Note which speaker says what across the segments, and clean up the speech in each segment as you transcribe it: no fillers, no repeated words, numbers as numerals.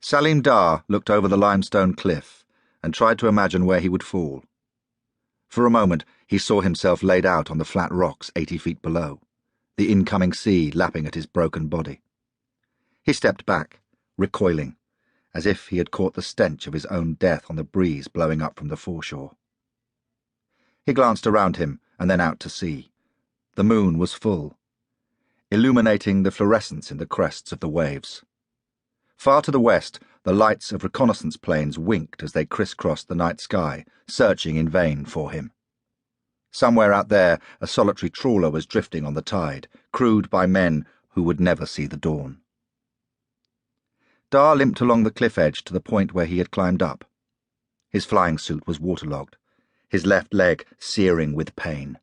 Speaker 1: Salim Dar looked over the limestone cliff and tried to imagine where he would fall. For a moment he saw himself laid out on the flat rocks 80 feet below, the incoming sea lapping at his broken body. He stepped back, recoiling, as if he had caught the stench of his own death on the breeze blowing up from the foreshore. He glanced around him and then out to sea. The moon was full, illuminating the fluorescence in the crests of the waves. Far to the west, the lights of reconnaissance planes winked as they crisscrossed the night sky, searching in vain for him. Somewhere out there, a solitary trawler was drifting on the tide, crewed by men who would never see the dawn. Dar limped along the cliff edge to the point where he had climbed up. His flying suit was waterlogged, his left leg searing with pain.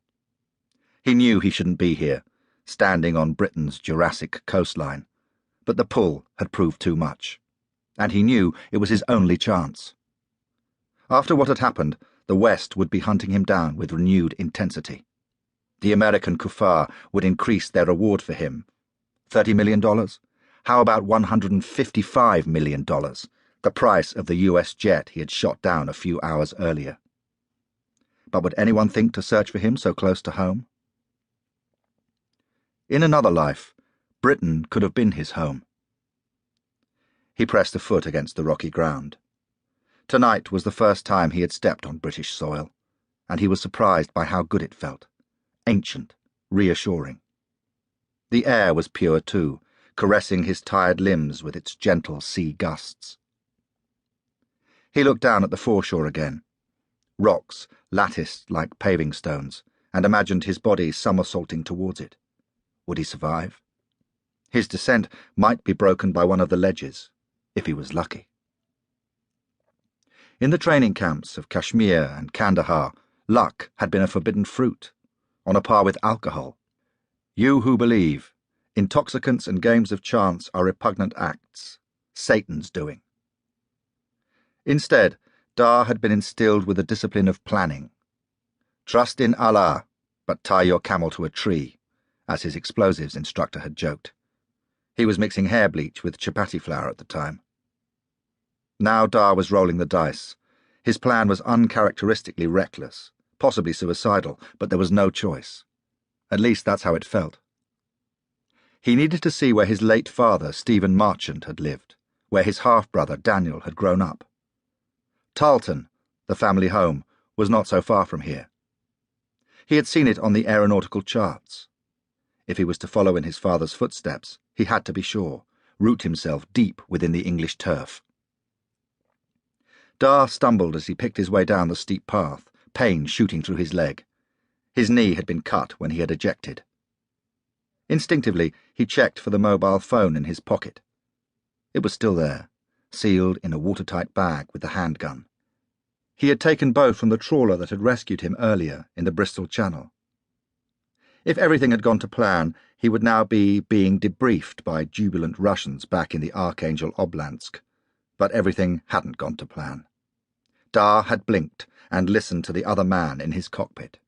Speaker 1: He knew he shouldn't be here, standing on Britain's Jurassic coastline, but the pull had proved too much, and he knew it was his only chance. After what had happened, the West would be hunting him down with renewed intensity. The American kuffar would increase their reward for him. $30 million? How about $155 million, the price of the US jet he had shot down a few hours earlier? But would anyone think to search for him so close to home? In another life, Britain could have been his home. He pressed a foot against the rocky ground. Tonight was the first time he had stepped on British soil, and he was surprised by how good it felt. Ancient, reassuring. The air was pure too, caressing his tired limbs with its gentle sea gusts. He looked down at the foreshore again. Rocks latticed like paving stones, and imagined his body somersaulting towards it. Would he survive? His descent might be broken by one of the ledges, if he was lucky. In the training camps of Kashmir and Kandahar, luck had been a forbidden fruit, on a par with alcohol. You who believe, intoxicants and games of chance are repugnant acts, Satan's doing. Instead, Dar had been instilled with the discipline of planning. Trust in Allah, but tie your camel to a tree, as his explosives instructor had joked. He was mixing hair bleach with chapati flour at the time. Now Dar was rolling the dice. His plan was uncharacteristically reckless, possibly suicidal, but there was no choice. At least that's how it felt. He needed to see where his late father, Stephen Marchant, had lived, where his half-brother, Daniel, had grown up. Tarleton, the family home, was not so far from here. He had seen it on the aeronautical charts. If he was to follow in his father's footsteps, he had to be sure, root himself deep within the English turf. Dar stumbled as he picked his way down the steep path, pain shooting through his leg. His knee had been cut when he had ejected. Instinctively, he checked for the mobile phone in his pocket. It was still there, sealed in a watertight bag with the handgun. He had taken both from the trawler that had rescued him earlier in the Bristol Channel. If everything had gone to plan, he would now be being debriefed by jubilant Russians back in the Archangel Oblast, but everything hadn't gone to plan. Dar had blinked and listened to the other man in his cockpit,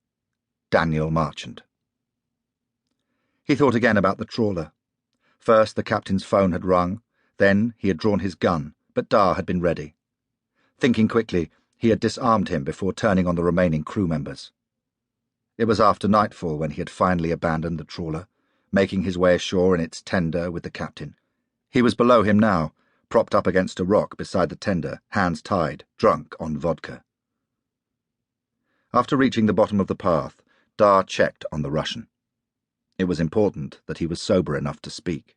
Speaker 1: Daniel Marchant. He thought again about the trawler. First the captain's phone had rung, then he had drawn his gun, but Dar had been ready. Thinking quickly, he had disarmed him before turning on the remaining crew members. It was after nightfall when he had finally abandoned the trawler, making his way ashore in its tender with the captain. He was below him now, propped up against a rock beside the tender, hands tied, drunk on vodka. After reaching the bottom of the path, Dar checked on the Russian. It was important that he was sober enough to speak.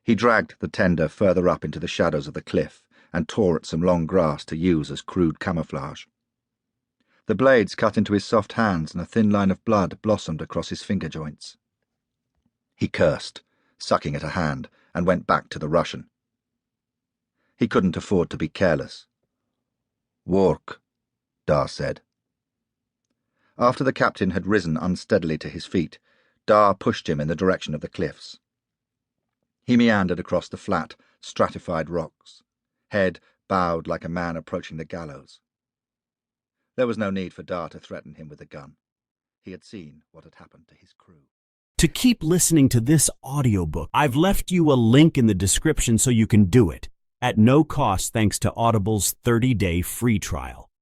Speaker 1: He dragged the tender further up into the shadows of the cliff and tore at some long grass to use as crude camouflage. The blades cut into his soft hands and a thin line of blood blossomed across his finger joints. He cursed, sucking at a hand, and went back to the Russian. He couldn't afford to be careless. "Work," Dar said. After the captain had risen unsteadily to his feet, Dar pushed him in the direction of the cliffs. He meandered across the flat, stratified rocks, head bowed like a man approaching the gallows. There was no need for Dar to threaten him with a gun. He had seen what had happened to his crew.
Speaker 2: To keep listening to this audiobook, I've left you a link in the description so you can do it. at no cost thanks to Audible's 30-day free trial.